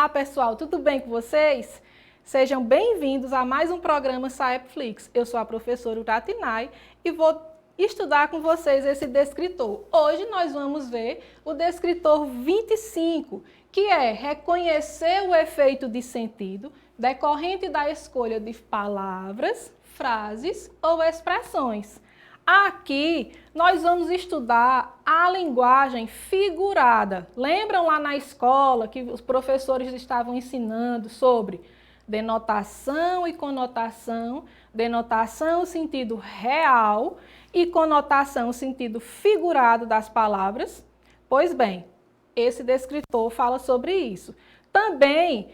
Olá, pessoal, tudo bem com vocês? Sejam bem-vindos a mais um programa Saepflix. Eu sou a professora Uratinai e vou estudar com vocês esse descritor. Hoje nós vamos ver o descritor 25, que é reconhecer o efeito de sentido decorrente da escolha de palavras, frases ou expressões. Aqui, nós vamos estudar a linguagem figurada. Lembram lá na escola que os professores estavam ensinando sobre denotação e conotação, denotação sentido real e conotação sentido figurado das palavras? Pois bem, esse descritor fala sobre isso. Também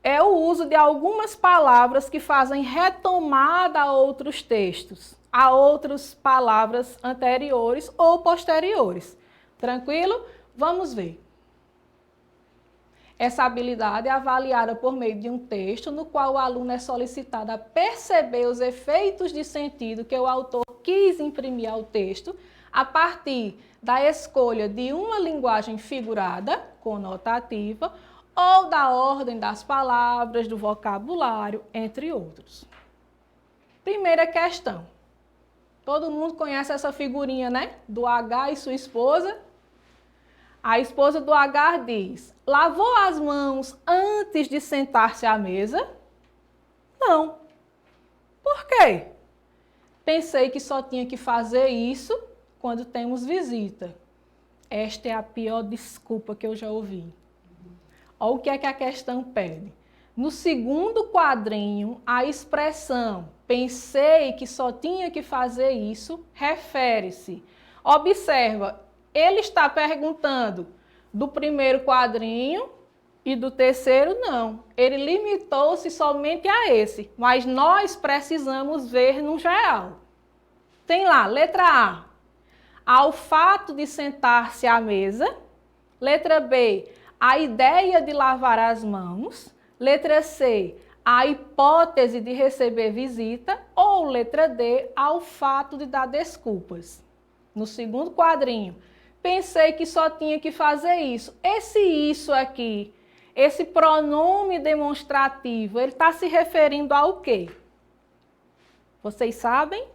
é o uso de algumas palavras que fazem retomada a outros textos, a outras palavras anteriores ou posteriores. Tranquilo? Vamos ver. Essa habilidade é avaliada por meio de um texto no qual o aluno é solicitado a perceber os efeitos de sentido que o autor quis imprimir ao texto a partir da escolha de uma linguagem figurada, conotativa, ou da ordem das palavras, do vocabulário, entre outros. Primeira questão. Todo mundo conhece essa figurinha, né? Do H e sua esposa. A esposa do H diz: lavou as mãos antes de sentar-se à mesa? Não. Por quê? Pensei que só tinha que fazer isso quando temos visita. Esta é a pior desculpa que eu já ouvi. Olha o que é que a questão pede. No segundo quadrinho, a expressão pensei que só tinha que fazer isso refere-se. Observa, ele está perguntando do primeiro quadrinho e do terceiro não. Ele limitou-se somente a esse, mas nós precisamos ver no geral. Tem lá, letra A, ao fato de sentar-se à mesa. Letra B, a ideia de lavar as mãos. Letra C, a hipótese de receber visita. Ou letra D, ao fato de dar desculpas. No segundo quadrinho, pensei que só tinha que fazer isso. Esse isso aqui, esse pronome demonstrativo, ele está se referindo ao quê? Vocês sabem?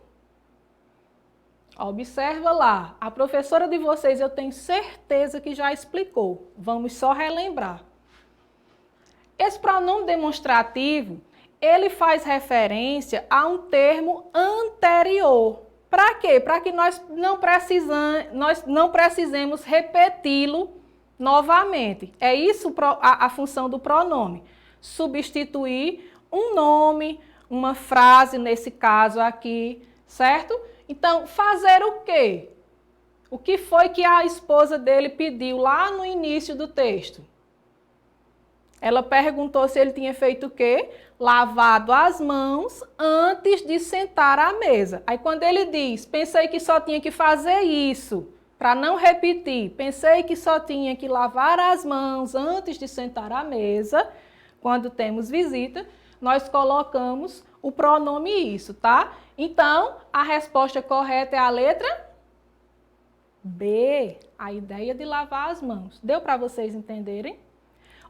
Observa lá, a professora de vocês eu tenho certeza que já explicou. Vamos só relembrar. Esse pronome demonstrativo, ele faz referência a um termo anterior. Para quê? Para que nós não precisemos repeti-lo novamente. É isso a função do pronome. Substituir um nome, uma frase, nesse caso aqui, certo? Então, fazer o quê? O que foi que a esposa dele pediu lá no início do texto? Ela perguntou se ele tinha feito o quê? Lavado as mãos antes de sentar à mesa. Aí quando ele diz, pensei que só tinha que fazer isso, para não repetir, pensei que só tinha que lavar as mãos antes de sentar à mesa, quando temos visita, nós colocamos o pronome isso, tá? Então, a resposta correta é a letra B, a ideia de lavar as mãos. Deu para vocês entenderem?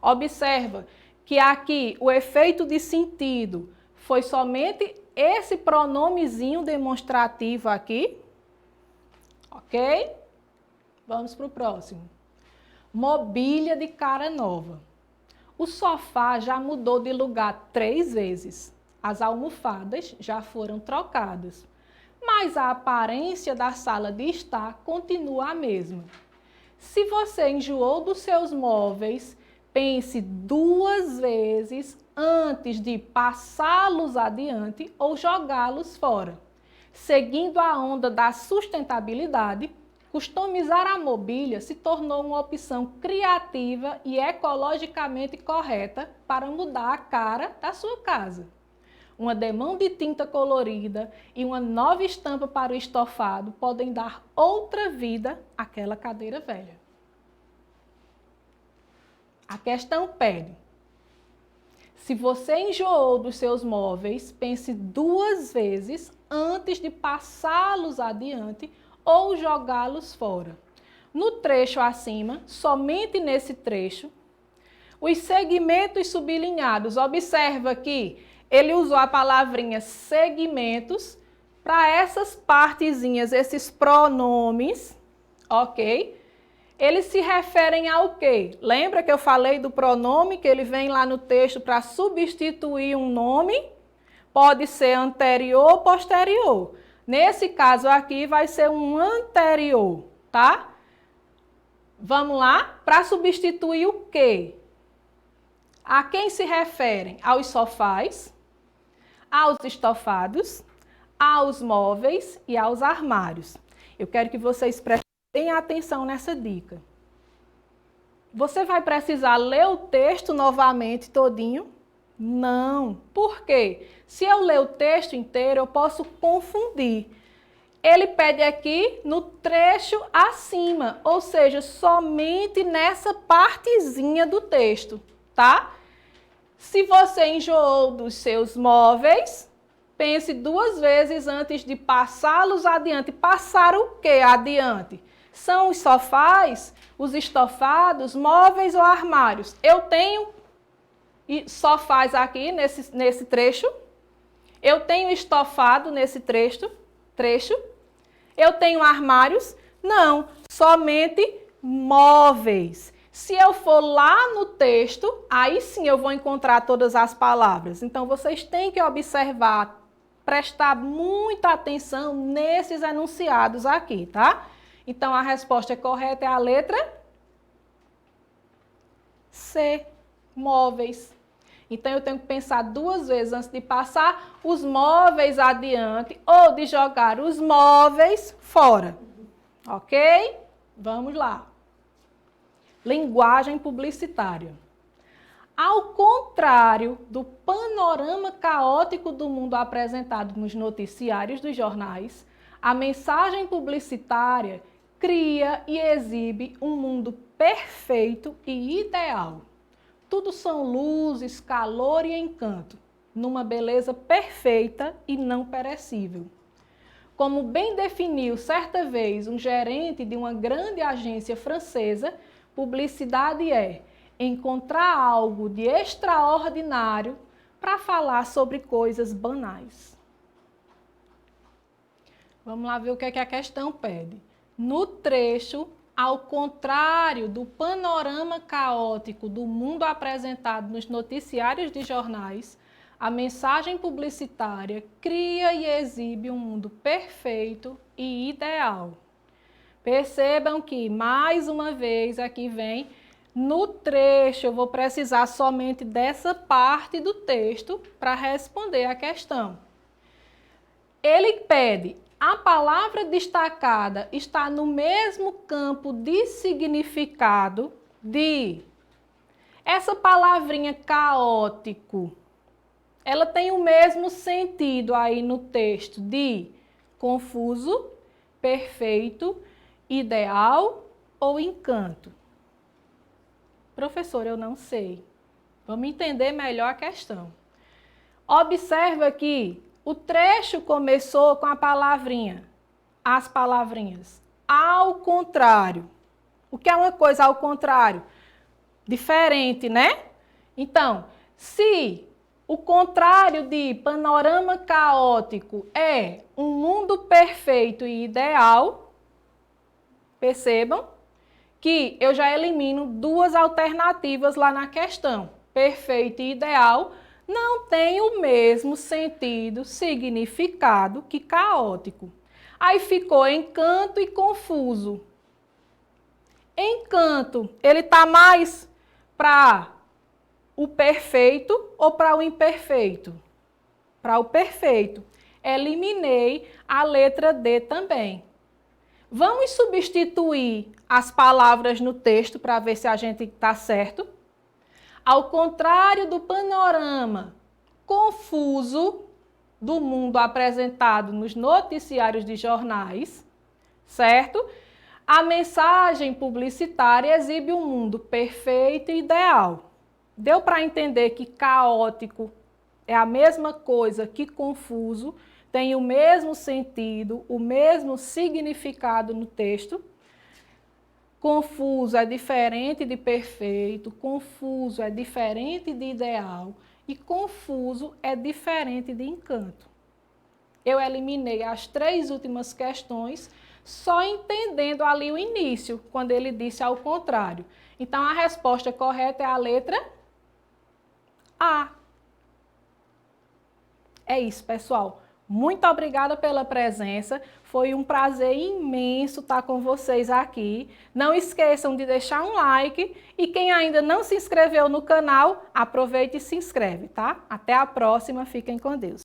Observa que aqui o efeito de sentido foi somente esse pronomezinho demonstrativo aqui. Ok? Vamos para o próximo. Mobília de cara nova. O sofá já mudou de lugar 3 vezes. As almofadas já foram trocadas. Mas a aparência da sala de estar continua a mesma. Se você enjoou dos seus móveis, pense 2 vezes antes de passá-los adiante ou jogá-los fora. Seguindo a onda da sustentabilidade, customizar a mobília se tornou uma opção criativa e ecologicamente correta para mudar a cara da sua casa. Uma demão de tinta colorida e uma nova estampa para o estofado podem dar outra vida àquela cadeira velha. A questão pede, se você enjoou dos seus móveis, pense 2 vezes antes de passá-los adiante ou jogá-los fora. No trecho acima, somente nesse trecho, Os segmentos sublinhados, observa que ele usou a palavrinha segmentos para essas partezinhas, esses pronomes, ok? Eles se referem ao quê? Lembra que eu falei do pronome, que ele vem lá no texto para substituir um nome? Pode ser anterior ou posterior. Nesse caso aqui vai ser um anterior, tá? Vamos lá? Para substituir o quê? A quem se referem? Aos sofás, aos estofados, aos móveis e aos armários. Eu quero que vocês prestem atenção nessa dica. Você vai precisar ler o texto novamente todinho? Não. Por quê? Se eu ler o texto inteiro, eu posso confundir. Ele pede aqui no trecho acima, ou seja, somente nessa partezinha do texto, tá? Se você enjoou dos seus móveis, pense 2 vezes antes de passá-los adiante. Passar o que adiante? São os sofás, os estofados, móveis ou armários? Eu tenho sofás aqui nesse trecho. Eu tenho estofado nesse trecho. Eu tenho armários? Não, somente móveis. Se eu for lá no texto, aí sim eu vou encontrar todas as palavras. Então, vocês têm que observar, prestar muita atenção nesses enunciados aqui, tá? Então, a resposta correta é a letra C, móveis. Então, eu tenho que pensar 2 vezes antes de passar os móveis adiante ou de jogar os móveis fora. Ok? Vamos lá. Linguagem publicitária. Ao contrário do panorama caótico do mundo apresentado nos noticiários dos jornais, a mensagem publicitária cria e exibe um mundo perfeito e ideal. Tudo são luzes, calor e encanto, numa beleza perfeita e não perecível. Como bem definiu certa vez um gerente de uma grande agência francesa, publicidade é encontrar algo de extraordinário para falar sobre coisas banais. Vamos lá ver o que é que a questão pede. No trecho, ao contrário do panorama caótico do mundo apresentado nos noticiários de jornais, a mensagem publicitária cria e exibe um mundo perfeito e ideal. Percebam que, mais uma vez, aqui vem, no trecho, eu vou precisar somente dessa parte do texto para responder a questão. Ele pede, a palavra destacada está no mesmo campo de significado de... Essa palavrinha caótico, ela tem o mesmo sentido aí no texto de confuso, perfeito, ideal ou encanto? Professor, eu não sei. Vamos entender melhor a questão. Observa que o trecho começou com a palavrinha, as palavrinhas, ao contrário. O que é uma coisa ao contrário? Diferente, né? Então, se o contrário de panorama caótico é um mundo perfeito e ideal, percebam que eu já elimino 2 alternativas lá na questão. Perfeito e ideal não tem o mesmo sentido, significado que caótico. Aí ficou encanto e confuso. Encanto, ele está mais para o perfeito ou para o imperfeito? Para o perfeito. Eliminei a letra D também. Vamos substituir as palavras no texto para ver se a gente está certo. Ao contrário do panorama confuso do mundo apresentado nos noticiários de jornais, certo? A mensagem publicitária exibe um mundo perfeito e ideal. Deu para entender que caótico é a mesma coisa que confuso, tem o mesmo sentido, o mesmo significado no texto? Confuso é diferente de perfeito, confuso é diferente de ideal e confuso é diferente de encanto. Eu eliminei as 3 últimas questões só entendendo ali o início, quando ele disse ao contrário. Então, a resposta correta é a letra A. É isso, pessoal. Muito obrigada pela presença. Foi um prazer imenso estar com vocês aqui. Não esqueçam de deixar um like e quem ainda não se inscreveu no canal, aproveite e se inscreve, tá? Até a próxima. Fiquem com Deus.